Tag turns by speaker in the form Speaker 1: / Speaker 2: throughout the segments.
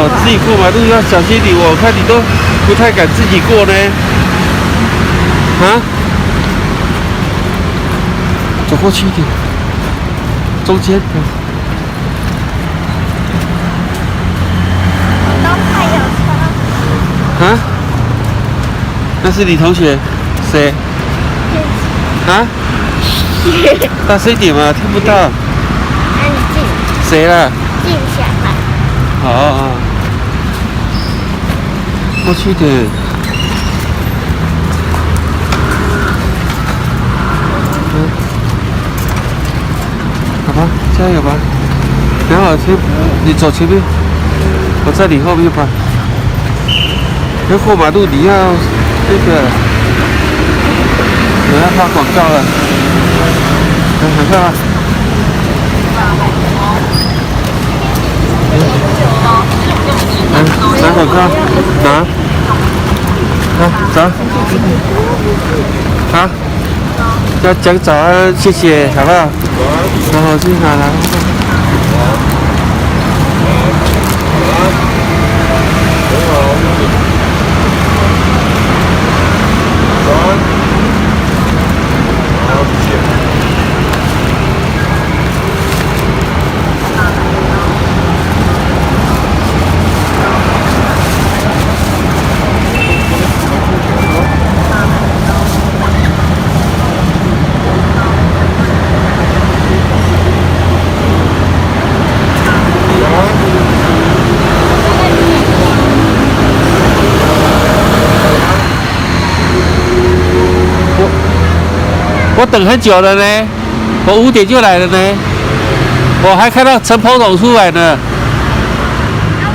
Speaker 1: 哦，自己过马路要小心点，我看你都不太敢自己过呢。啊？走过去一点，中间。
Speaker 2: 都快有车。
Speaker 1: 啊？那是你同学？谁？啊？大声一点嘛，听不到。
Speaker 2: 安静。
Speaker 1: 谁啦？
Speaker 2: 静下来。
Speaker 1: 好，过去一点。好吧，加油吧！然后你走前面，我在你后面吧。要过马路，你要那个，我要发广告了。很快吧。拿广告，拿。走。好。要讲早安，谢谢，好不好？然后去拿来。我等很久了呢，我5点就来了呢，我还看到陈鹏总出来呢，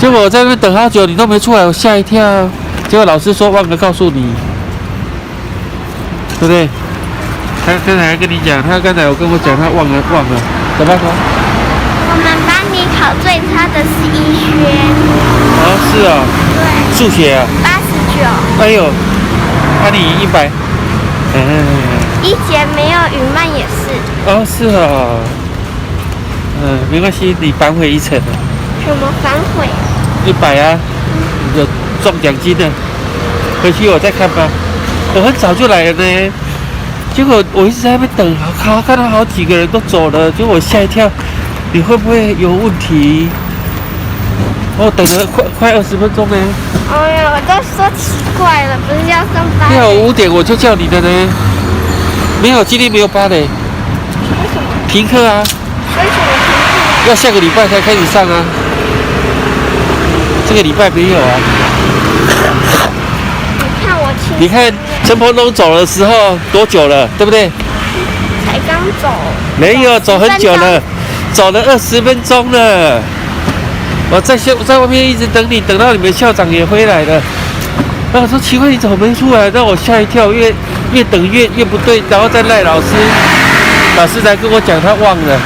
Speaker 1: 结果我在那边等好久，你都没出来，我吓一跳。结果老师说忘了告诉你，对不对？他刚才还跟你讲，他刚才有跟我讲，他忘了，怎么说？
Speaker 2: 我们班里考最差的是医学。
Speaker 1: 哦，是啊。
Speaker 2: 对。
Speaker 1: 数学啊。
Speaker 2: 89。
Speaker 1: 哎呦，你100。
Speaker 2: 一节没有语慢也是。
Speaker 1: 哦，是哦。没关系，你扳回1层了。
Speaker 2: 什么反悔
Speaker 1: ？100啊，有中奖金的。回去我再看吧。我很早就来了呢，结果我一直在那边等，看到好几个人都走了，结果我吓一跳。你会不会有问题？我等了快20分钟呢。
Speaker 2: 哎呀，我都说奇怪了，不是要上班？
Speaker 1: 要5点我就叫你的呢。没有，今天没有8嘞。
Speaker 2: 为什么？
Speaker 1: 停课啊。
Speaker 2: 为什么停课？
Speaker 1: 要下个礼拜才开始上啊。这个礼拜没有啊。
Speaker 2: 你看我亲。
Speaker 1: 你看陈鹏东走的时候多久了，对不对？
Speaker 2: 才刚走。
Speaker 1: 没有，走很久了，走了20分钟了。我在外面一直等你，等到你们校长也回来了。然后我说奇怪，你怎么没出来？让我吓一跳，越等越不对，然后再赖老师，老师才跟我讲他忘了。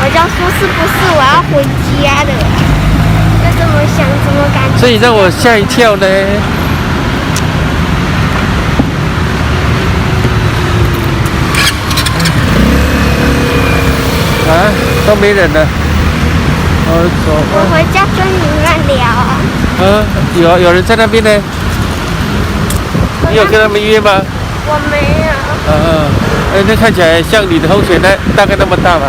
Speaker 2: 我就说是不是我要回家的？要怎么想怎么感觉？
Speaker 1: 所以让我吓一跳呢。啊，都没人了。
Speaker 2: 我回家跟你们聊啊。
Speaker 1: 有人在那边呢。你有跟他们约吗？
Speaker 2: 我没有。
Speaker 1: 那看起来像你的同学大概那么大吧？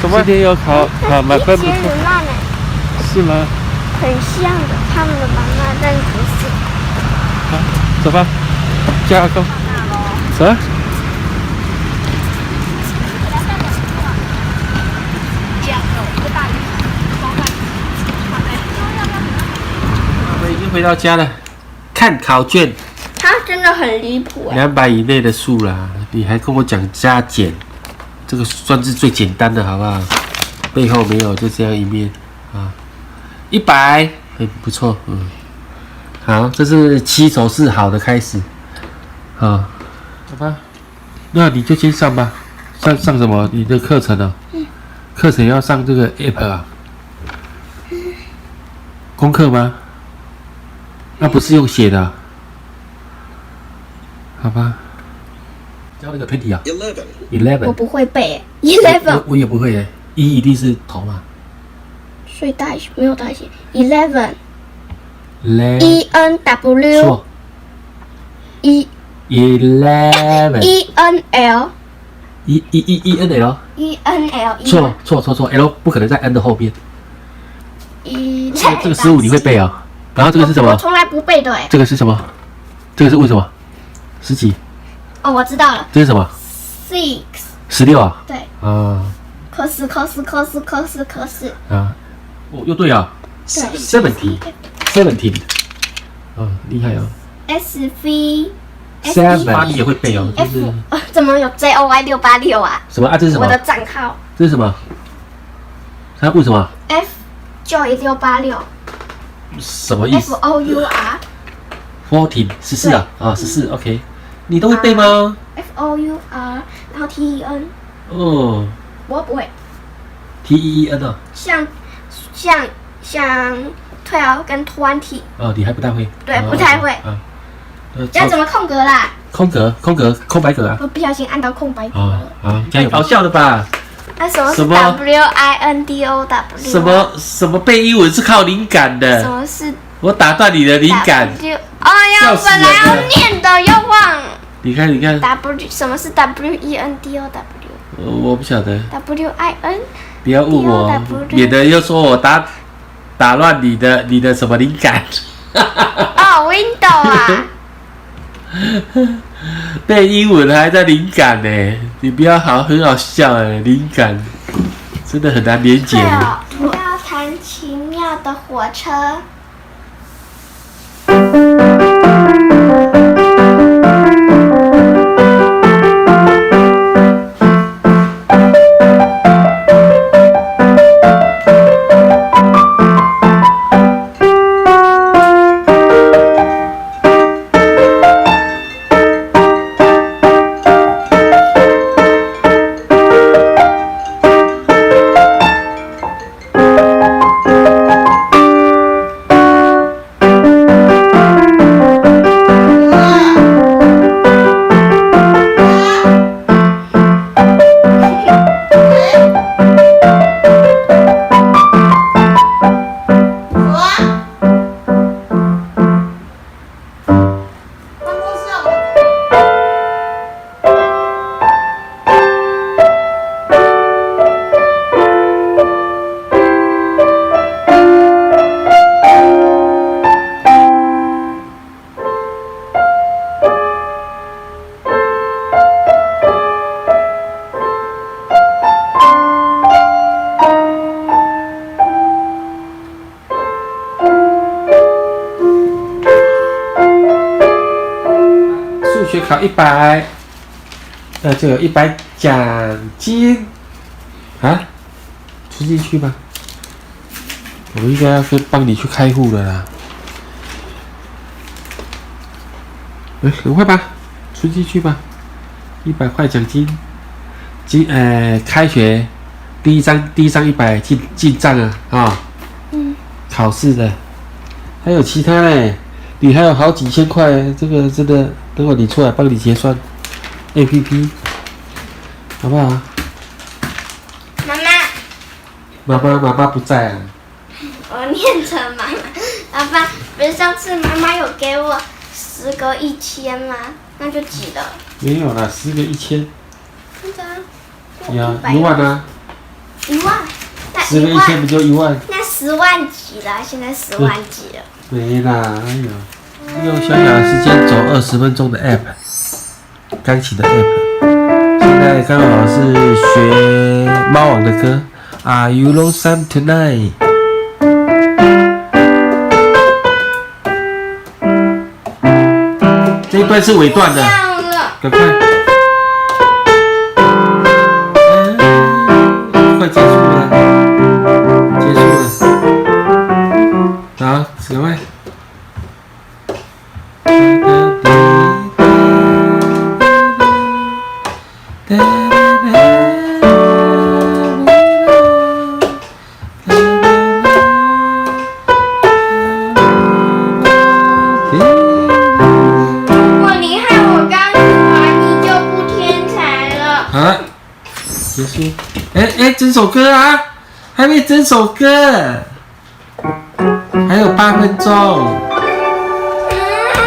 Speaker 1: 怎么？今天有考满分不错。是吗？
Speaker 2: 很像的，他们的妈妈，但不是。
Speaker 1: 好，走吧，加工。走啊。我们已经回到家了，看考卷。
Speaker 2: 他真的很离谱
Speaker 1: 200以内的数啦，你还跟我讲加减，这个算是最简单的，好不好？背后没有，就这样一面啊。100，不错，好，这是起手是好的开始，好吧？那你就先上吧，上什么？你的课程呢？课程要上这个 app 啊？功课吗？那不是用写的好吧？教那个20啊 ，11。
Speaker 2: 我不会背11。
Speaker 1: 我也不会耶，1一定是头嘛。
Speaker 2: 最大没有大写 11
Speaker 1: Le
Speaker 2: E N W
Speaker 1: 错
Speaker 2: E
Speaker 1: 11
Speaker 2: E N L
Speaker 1: E N L
Speaker 2: E N L
Speaker 1: 错 L 不可能在 N 的后面。
Speaker 2: E
Speaker 1: 这个15你会背啊？然后这个是什么？
Speaker 2: 我从来不背的哎。
Speaker 1: 这个是什么？这个是为什么？十几？
Speaker 2: 哦，我知道了
Speaker 1: 这是什么？
Speaker 2: ，6
Speaker 1: 16啊？
Speaker 2: 对，
Speaker 1: 啊
Speaker 2: 科斯
Speaker 1: 啊，哦，又对啊
Speaker 2: 对
Speaker 1: ，17，厉害哦。
Speaker 2: S V
Speaker 1: 7你也会背哦，就
Speaker 2: F
Speaker 1: 是
Speaker 2: 怎么有 J O Y 686啊？
Speaker 1: 什么啊？这是什么
Speaker 2: 我的？账号
Speaker 1: 这是什么？它为什么？
Speaker 2: F Joy 686
Speaker 1: 什么意
Speaker 2: F
Speaker 1: 思
Speaker 2: O U R
Speaker 1: ？14啊，14 OK， 你都会背吗？
Speaker 2: F O U R， 然后 T E N，
Speaker 1: 哦
Speaker 2: 我不会，
Speaker 1: ，TEEN 啊，
Speaker 2: 像 12跟 20，
Speaker 1: 哦，你还不太会？
Speaker 2: 对不太会
Speaker 1: 啊。
Speaker 2: 要怎么空格啦？
Speaker 1: 空白格啊？
Speaker 2: 我不小心按到空白格
Speaker 1: 啊
Speaker 2: 了。
Speaker 1: 啊，加油！搞笑的吧？
Speaker 2: 那什么是
Speaker 1: 什么
Speaker 2: W I N D O W？
Speaker 1: 什么背英文是靠灵感
Speaker 2: 什
Speaker 1: 的？
Speaker 2: 么是
Speaker 1: 我打断你的灵感。
Speaker 2: W？哎呀，
Speaker 1: 笑死人了
Speaker 2: 本来要念的又忘。
Speaker 1: 你看
Speaker 2: W 什么是 W E N D O W？
Speaker 1: 我不晓得，
Speaker 2: W I N
Speaker 1: 不要问我
Speaker 2: DOW，
Speaker 1: 免得又说我打乱你的什么灵感。
Speaker 2: 哦，Window 啊，
Speaker 1: 背英文还在灵感呢，你不要很好笑哎，灵感真的很难连结。
Speaker 2: 对哦，不要谈奇妙的火车。
Speaker 1: 数学考100，那就有100奖金啊，出进去吧。我应该要先帮你去开户了啦。很快吧，出进去吧。100块奖金，开学第一张100进账啊考试的，还有其他嘞，你还有好几千块，这个真的，等会你出来帮你结算 ，APP， 好不好？妈妈不在啊。
Speaker 2: 我念成妈妈，爸爸，不是上次妈妈有给我10个1000吗？那就几了？
Speaker 1: 没有啦，10个1000，
Speaker 2: 真的啊？
Speaker 1: 有1万啊
Speaker 2: 1万？那
Speaker 1: ，10个1000不就1万？
Speaker 2: 那10万几了？现在10万几了？
Speaker 1: 没啦，哎呦，用小小的时间走20分钟的 app， 钢琴的 app， 现在刚好是学猫王的歌 ，Are you lonesome tonight？ 这一段是尾段的，
Speaker 2: 亮了，
Speaker 1: 赶快，快结束了，好，赶快。
Speaker 2: 如果你和我钢琴完，你就不天才了。
Speaker 1: 好了，结束。这首歌啊，还没整首歌，还有8分钟，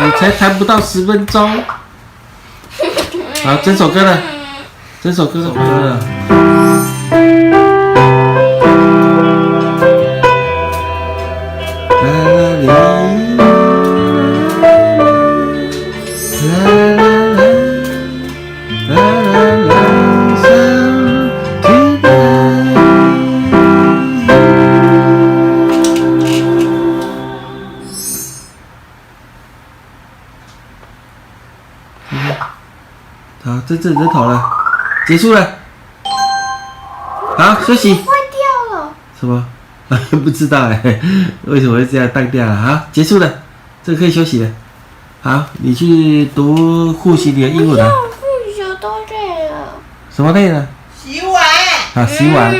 Speaker 1: 你才弹不到10分钟。好，整首歌了，整首歌都没了。好，这人头了，结束了。好，休息。
Speaker 2: 坏掉了。
Speaker 1: 什么？不知道哎，为什么会这样当掉了？好，结束了，这个可以休息了。好，你去复习你的英文了。
Speaker 2: 不用复习，都累了。
Speaker 1: 什么累了？
Speaker 3: 洗碗。
Speaker 1: 好，洗碗。